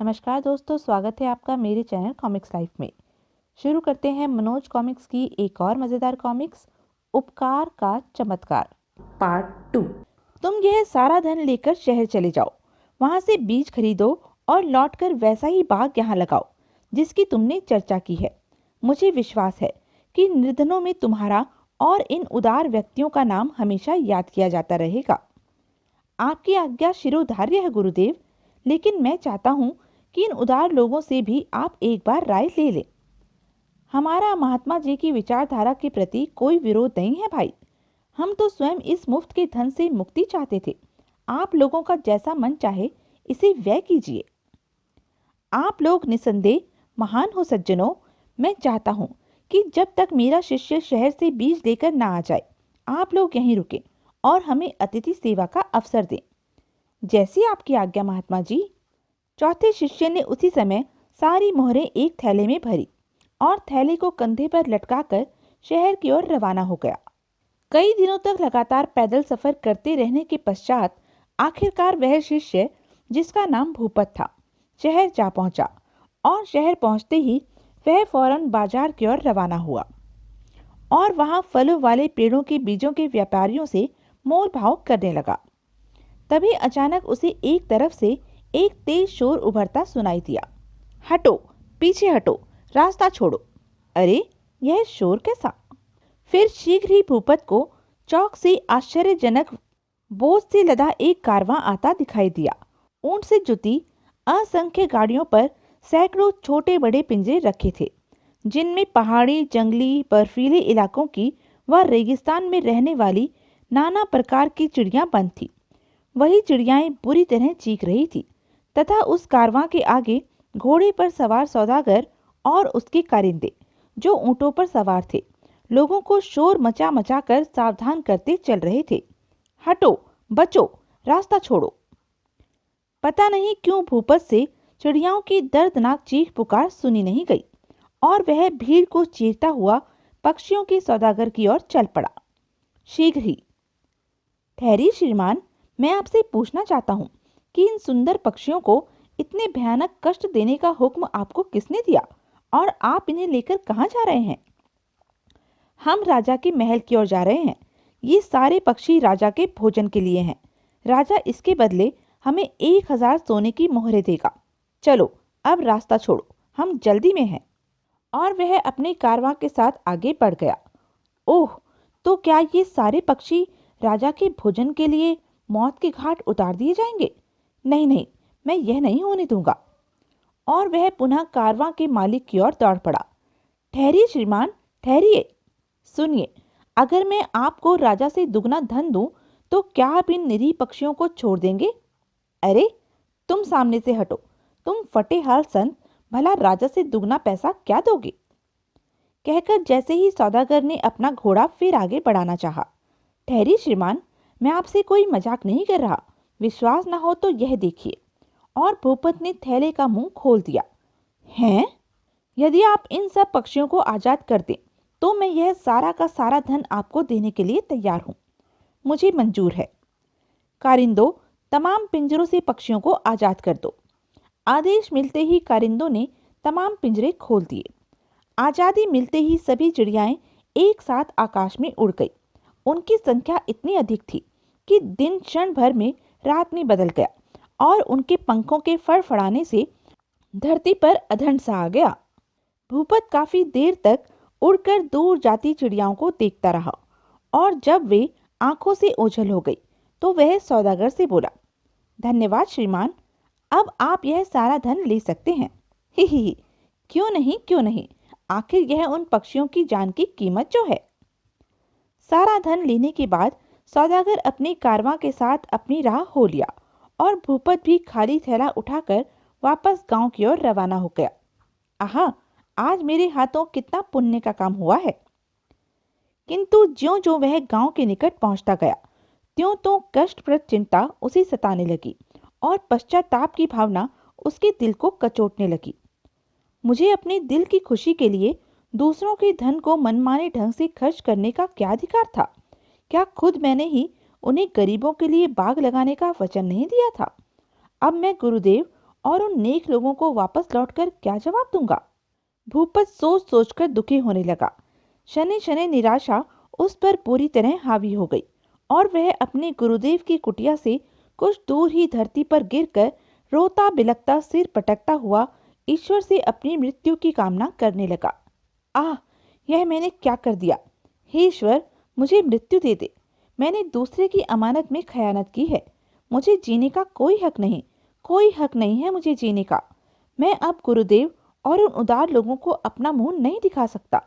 नमस्कार दोस्तों, स्वागत है आपका मेरे चैनल कॉमिक्स लाइफ में। शुरू करते हैं मनोज कॉमिक्स की एक और मज़ेदार कॉमिक्स, उपकार का चमत्कार पार्ट 2। तुम यह सारा धन लेकर शहर चले जाओ, वहां से बीज खरीदो और लौटकर वैसा ही बाग यहाँ लगाओ जिसकी तुमने चर्चा की है। मुझे विश्वास है कि निर्धनों में तुम्हारा और इन उदार व्यक्तियों का नाम हमेशा याद किया जाता रहेगा। आपकी आज्ञा शिरोधार्य है गुरुदेव, लेकिन मैं चाहता हूँ कि इन उदार लोगों से भी आप एक बार राय ले लें। हमारा महात्मा जी की विचारधारा के प्रति कोई विरोध नहीं है भाई, हम तो स्वयं इस मुफ्त के धन से मुक्ति चाहते थे। आप लोगों का जैसा मन चाहे इसे व्यय कीजिए। आप लोग निसंदेह महान हो सज्जनों। मैं चाहता हूँ कि जब तक मेरा शिष्य शहर से बीज लेकर ना आ जाए, आप लोग यहीं रुकें और हमें अतिथि सेवा का अवसर दें। जैसी आपकी आज्ञा महात्मा जी। चौथे शिष्य ने उसी समय सारी मोहरें एक थैले में भरी और थैले को कंधे पर लटकाकर शहर की ओर रवाना हो गया। कई दिनों तक लगातार पैदल सफर करते रहने के पश्चात आखिरकार वह शिष्य, जिसका नाम भूपत था, शहर जा पहुंचा और शहर पहुंचते ही वह फौरन बाजार की ओर रवाना हुआ और वहां फलों वाले पेड़ों के बीजों के व्यापारियों से मोल भाव करने लगा। तभी अचानक उसे एक तरफ से एक तेज शोर उभरता सुनाई दिया। हटो, पीछे हटो, रास्ता छोड़ो। अरे, यह शोर कैसा? फिर शीघ्र ही भूपत को चौक से आश्चर्यजनक बोझ से लदा एक कारवां आता दिखाई दिया। ऊंट से जुती असंख्य गाड़ियों पर सैकड़ों छोटे बड़े पिंजरे रखे थे, जिनमें पहाड़ी, जंगली, बर्फीले इलाकों की व रेगिस्तान में रहने वाली नाना प्रकार की चिड़ियां बंद थी। वही चिड़ियाएं बुरी तरह चीख रही थी तथा उस कारवां के आगे घोड़े पर सवार सौदागर और उसके कारिंदे, जो ऊंटों पर सवार थे, लोगों को शोर मचा मचा कर सावधान करते चल रहे थे। हटो, बचो, रास्ता छोड़ो। पता नहीं क्यों भूपत से चिड़ियाओं की दर्दनाक चीख पुकार सुनी नहीं गई और वह भीड़ को चीरता हुआ पक्षियों के सौदागर की ओर चल पड़ा। शीघ्र ही। ठहरिए श्रीमान, मैं आपसे पूछना चाहता हूँ कि इन सुंदर पक्षियों को इतने भयानक कष्ट देने का हुक्म आपको किसने दिया और आप इन्हें लेकर कहाँ जा रहे हैं? हम राजा के महल की ओर जा रहे हैं। ये सारे पक्षी राजा के भोजन के लिए हैं। राजा इसके बदले हमें 1000 सोने की मोहरें देगा। चलो, अब रास्ता छोड़ो, हम जल्दी में हैं। और वह अपने कारवां के साथ आगे बढ़ गया। ओह, तो क्या ये सारे पक्षी राजा के भोजन के लिए मौत के घाट उतार दिए जाएंगे? नहीं नहीं, मैं यह नहीं होने दूंगा। और वह पुनः कारवां के मालिक की ओर दौड़ पड़ा। ठहरिए श्रीमान, ठहरिए। सुनिए, अगर मैं आपको राजा से दुगना धन दूं तो क्या आप इन निरीह पक्षियों को छोड़ देंगे? अरे, तुम सामने से हटो, तुम फटे हाल संत, भला राजा से दुगना पैसा क्या दोगे? कहकर जैसे ही सौदागर ने अपना घोड़ा फिर आगे बढ़ाना चाहा। ठहरिए श्रीमान, मैं आपसे कोई मजाक नहीं कर रहा, विश्वास ना हो तो यह देखिए। और भूपत ने थैले का मुंह खोल दिया। हैं? यदि आप इन सब पक्षियों को आजाद कर दें तो मैं यह सारा का सारा धन आपको देने के लिए तैयार हूं। मुझे मंजूर है। कारिंदों, तमाम पिंजरों से पक्षियों को आजाद कर दो। आदेश मिलते ही कारिंदों ने तमाम पिंजरे खोल दिए। आजादी मिलते ही सभी चिड़ियाएं एक साथ आकाश में उड़ गई। उनकी संख्या इतनी अधिक थी कि दिन क्षण भर में रात में बदल गया और उनके पंखों के फड़फड़ाने से धरती पर अधंड सा आ गया। भूपत काफी देर तक उड़कर दूर जाती चिड़ियाओं को देखता रहा और जब वे आंखों से ओझल हो गई तो वह सौदागर से बोला, धन्यवाद श्रीमान, अब आप यह सारा धन ले सकते हैं। ही, क्यों नहीं, क्यों नहीं, आखिर यह उन पक्षियों की जान की कीमत जो है। सारा धन लेने के बाद सौदागर अपने कारवां के साथ अपनी राह हो लिया और भूपत भी खाली थैला उठाकर वापस गांव की ओर रवाना हो गया। आहा, आज मेरे हाथों कितना पुण्य का काम हुआ है। किंतु ज्यों-ज्यों वह गांव के निकट पहुंचता गया, त्यों-त्यों कष्टप्रद चिंता उसे सताने लगी और पश्चाताप की भावना उसके दिल को कचोटने लगी। मुझे अपने दिल की खुशी के लिए दूसरों के धन को मनमाने ढंग से खर्च करने का क्या अधिकार था? क्या खुद मैंने ही उन्हें गरीबों के लिए बाग लगाने का वचन नहीं दिया था? अब मैं गुरुदेव और उन नेक लोगों को वापस लौटकर क्या जवाब दूंगा? भूपत सोच सोचकर दुखी होने लगा। शनि शनि निराशा उस पर पूरी तरह हावी हो गई और वह अपने गुरुदेव की कुटिया से कुछ दूर ही धरती पर गिरकर रोता बिलखता सिर पटकता हुआ ईश्वर से अपनी मृत्यु की कामना करने लगा। आह, यह मैंने क्या कर दिया? हे ईश्वर, मुझे मृत्यु दे दे। मैंने दूसरे की अमानत में खयानत की है। मुझे जीने का कोई हक नहीं, कोई हक नहीं है मुझे जीने का। मैं अब गुरुदेव और उन उदार लोगों को अपना मुंह नहीं दिखा सकता।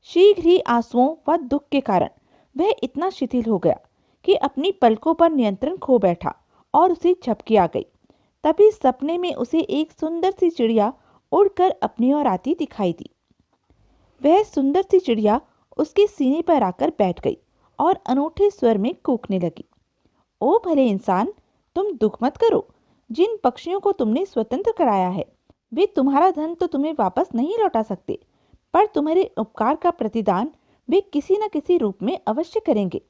शीघ्र ही आंसुओं व दुख के कारण वह इतना शिथिल हो गया कि अपनी पलकों पर नियंत्रण खो बैठा और उसे झपकी आ गई। तभी सपने में उसे एक सुंदर सी चिड़िया उड़कर अपनी ओर आती दिखाई दी। वह सुंदर सी चिड़िया उसके सीने पर आकर बैठ गई और अनूठे स्वर में कूकने लगी। ओ भले इंसान, तुम दुख मत करो। जिन पक्षियों को तुमने स्वतंत्र कराया है वे तुम्हारा धन तो तुम्हें वापस नहीं लौटा सकते, पर तुम्हारे उपकार का प्रतिदान वे किसी न किसी रूप में अवश्य करेंगे।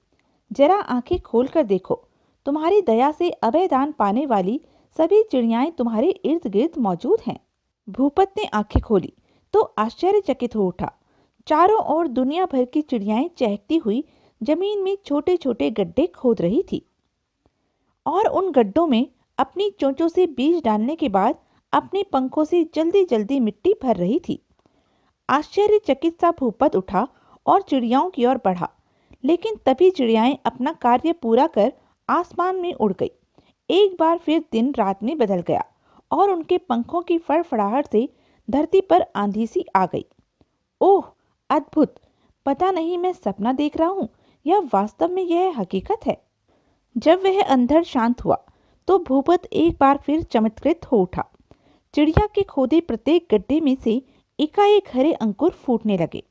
जरा आंखें खोलकर देखो, तुम्हारी दया से अभय दान पाने वाली सभी चिड़ियाएं तुम्हारे इर्द गिर्द मौजूद हैं। भूपत ने आंखें खोली तो आश्चर्यचकित हो उठा। चारों ओर दुनिया भर की चिड़ियाएं चहकती हुई जमीन में छोटे छोटे गड्ढे खोद रही थी और उन गड्ढों में अपनी चोंचों से बीज डालने के बाद अपने पंखों से जल्दी जल्दी मिट्टी भर रही थी। आश्चर्यचकित सा भूपत उठा और चिड़ियाओं की ओर बढ़ा, लेकिन तभी चिड़ियाएं अपना कार्य पूरा कर आसमान में उड़ गई। एक बार फिर दिन रात में बदल गया और उनके पंखों की फड़फड़ाहट से धरती पर आंधी सी आ गई। ओह अद्भुत! पता नहीं मैं सपना देख रहा हूँ या वास्तव में यह हकीकत है। जब वह अंधड़ शांत हुआ तो भूपत एक बार फिर चमत्कृत हो उठा। चिड़िया के खोदे प्रत्येक गड्ढे में से एकाएक हरे अंकुर फूटने लगे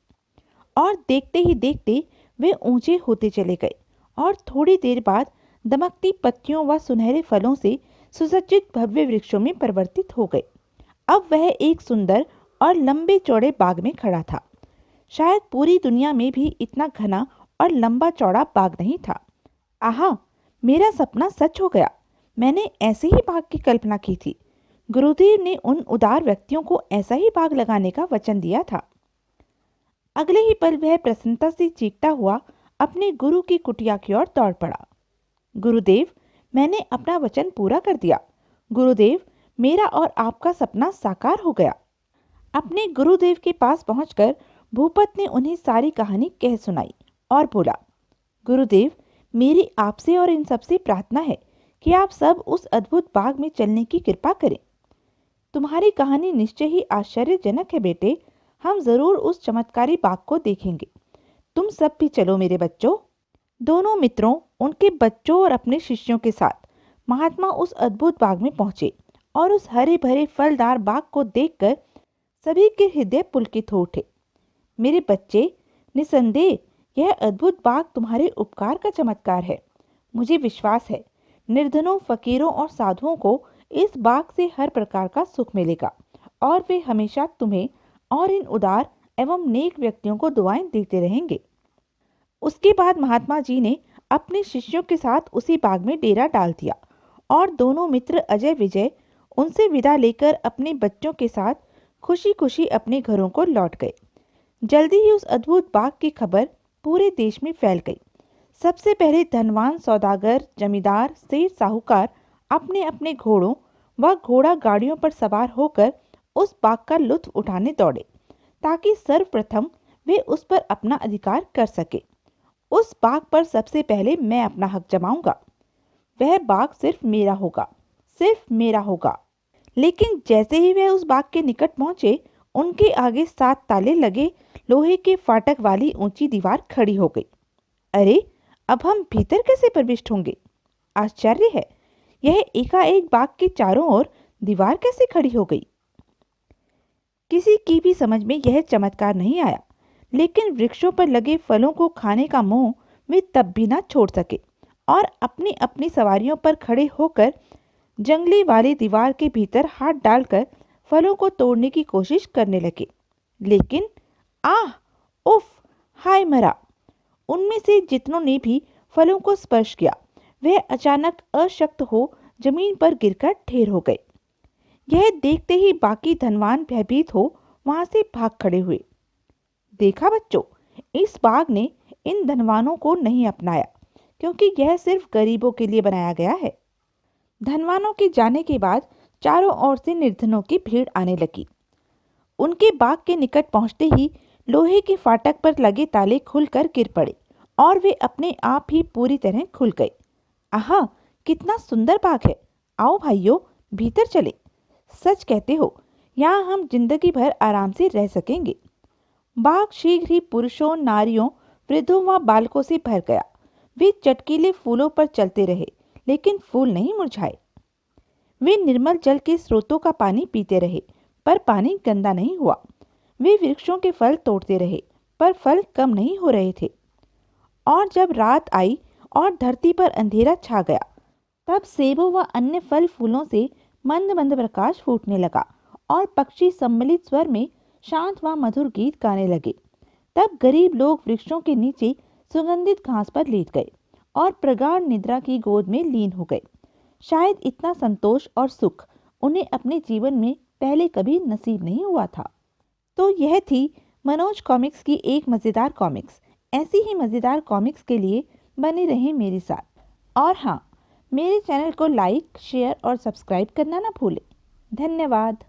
और देखते ही देखते वे ऊंचे होते चले गए और थोड़ी देर बाद दमकती पत्तियों व सुनहरे फलों से सुसज्जित भव्य वृक्षों में परिवर्तित हो गए। अब वह एक सुंदर और लंबे चौड़े बाग में खड़ा था। शायद पूरी दुनिया में भी इतना घना और लंबा चौड़ा बाग नहीं था। आहा, मेरा सपना सच हो गया। मैंने ऐसे ही बाग की कल्पना की थी। गुरुदेव ने उन उदार व्यक्तियों को ऐसा ही बाग लगाने का वचन दिया था। अगले ही पल वह प्रसन्नता से चीखता हुआ अपने गुरु की कुटिया की ओर दौड़ पड़ा। गुरुदेव, मैंने अपना वचन पूरा कर दिया। गुरुदेव, मेरा और आपका सपना साकार हो गया। अपने गुरुदेव के पास पहुंचकर भूपत ने उन्हें सारी कहानी कह सुनाई और बोला, गुरुदेव, मेरी आपसे और इन सबसे प्रार्थना है कि आप सब उस अद्भुत बाग में चलने की कृपा करें। तुम्हारी कहानी निश्चय ही आश्चर्यजनक है बेटे। हम जरूर उस चमत्कारी बाग को देखेंगे। तुम सब भी चलो मेरे बच्चों। दोनों मित्रों उनके बच्चों और अपने शिष्यों के साथ महात्मा उस अद्भुत बाग में पहुंचे और उस हरे भरे फलदार बाग को देखकर सभी के हृदय पुलकित हो उठे। मेरे बच्चे, निसंदेह यह अद्भुत बाग तुम्हारे उपकार का चमत्कार है। मुझे विश्वास है निर्धनों, फकीरों और साधुओं को इस बाग से हर प्रकार का सुख मिलेगा और वे हमेशा तुम्हें और इन उदार एवं नेक व्यक्तियों को दुआएं देते रहेंगे। उसके बाद महात्मा जी ने अपने शिष्यों के साथ उसी बाग में डेरा डाल दिया और दोनों मित्र अजय विजय उनसे विदा लेकर अपने बच्चों के साथ खुशी खुशी अपने घरों को लौट गए। जल्दी ही उस अद्भुत बाग की खबर पूरे देश में फैल गई। सबसे पहले धनवान सौदागर, जमींदार, सेठ, साहूकार अपने अपने घोड़ों व घोड़ा गाड़ियों पर सवार होकर उस बाग का लुत्फ उठाने दौड़े ताकि सर्वप्रथम वे उस पर अपना अधिकार कर सके। उस बाग पर सबसे पहले मैं अपना हक जमाऊंगा। वह बाग सिर्फ मेरा होगा, सिर्फ मेरा होगा। लेकिन जैसे ही वे उस बाग के निकट पहुंचे, उनके आगे 7 ताले लगे लोहे के फाटक वाली ऊंची दीवार खड़ी हो गई। अरे, अब हम भीतर कैसे प्रविष्ट होंगे? आश्चर्य है, यह एकाएक बाग के चारों ओर दीवार कैसे खड़ी हो गई? किसी की भी समझ में यह चमत्कार नहीं आया, लेकिन वृक्षों पर लगे फलों को खाने का मोह वे तब भी न छोड़ सके और अपनी अपनी सवारियों पर खड़े होकर जंगली वाली दीवार के भीतर हाथ डालकर फलों को तोड़ने की कोशिश करने लगे। लेकिन आह, उफ, हाय मरा! उनमें से जितनों ने भी फलों को स्पर्श किया, वह अचानक अशक्त हो जमीन पर गिरकर ढेर हो गए। यह देखते ही बाकी धनवान भयभीत हो वहां से भाग खड़े हुए। देखा बच्चों, इस बाग ने इन धनवानों को नहीं अपनाया क्योंकि यह सिर्फ गरीबों के लिए बनाया गया है। धनवानों के जाने के बाद चारों ओर से निर्धनों की भीड़ आने लगी। उनके बाग के निकट पहुंचते ही लोहे के फाटक पर लगे ताले खुलकर गिर पड़े और वे अपने आप ही पूरी तरह खुल गए। आहा, कितना सुंदर बाग है! आओ भाइयों, भीतर चले। सच कहते हो, यहाँ हम जिंदगी भर आराम से रह सकेंगे। बाग शीघ्र ही पुरुषों, नारियों, वृद्धों व बालकों से भर गया। वे चटकीले फूलों पर चलते रहे, लेकिन फूल नहीं मुरझाए। वे निर्मल जल के स्रोतों का पानी पीते रहे, पर पानी गंदा नहीं हुआ। वे वृक्षों के फल तोड़ते रहे, पर फल कम नहीं हो रहे थे। और जब रात आई और धरती पर अंधेरा छा गया, तब सेबों व अन्य फल फूलों से मंद मंद प्रकाश फूटने लगा और पक्षी सम्मिलित स्वर में शांत व मधुर गीत गाने लगे। तब गरीब लोग वृक्षों के नीचे सुगंधित घास पर लेट गए और प्रगाढ़ निद्रा की गोद में लीन हो गए। शायद इतना संतोष और सुख उन्हें अपने जीवन में पहले कभी नसीब नहीं हुआ था। तो यह थी मनोज कॉमिक्स की एक मज़ेदार कॉमिक्स। ऐसी ही मज़ेदार कॉमिक्स के लिए बने रहें मेरे साथ। और हाँ, मेरे चैनल को लाइक, शेयर और सब्सक्राइब करना ना भूलें। धन्यवाद।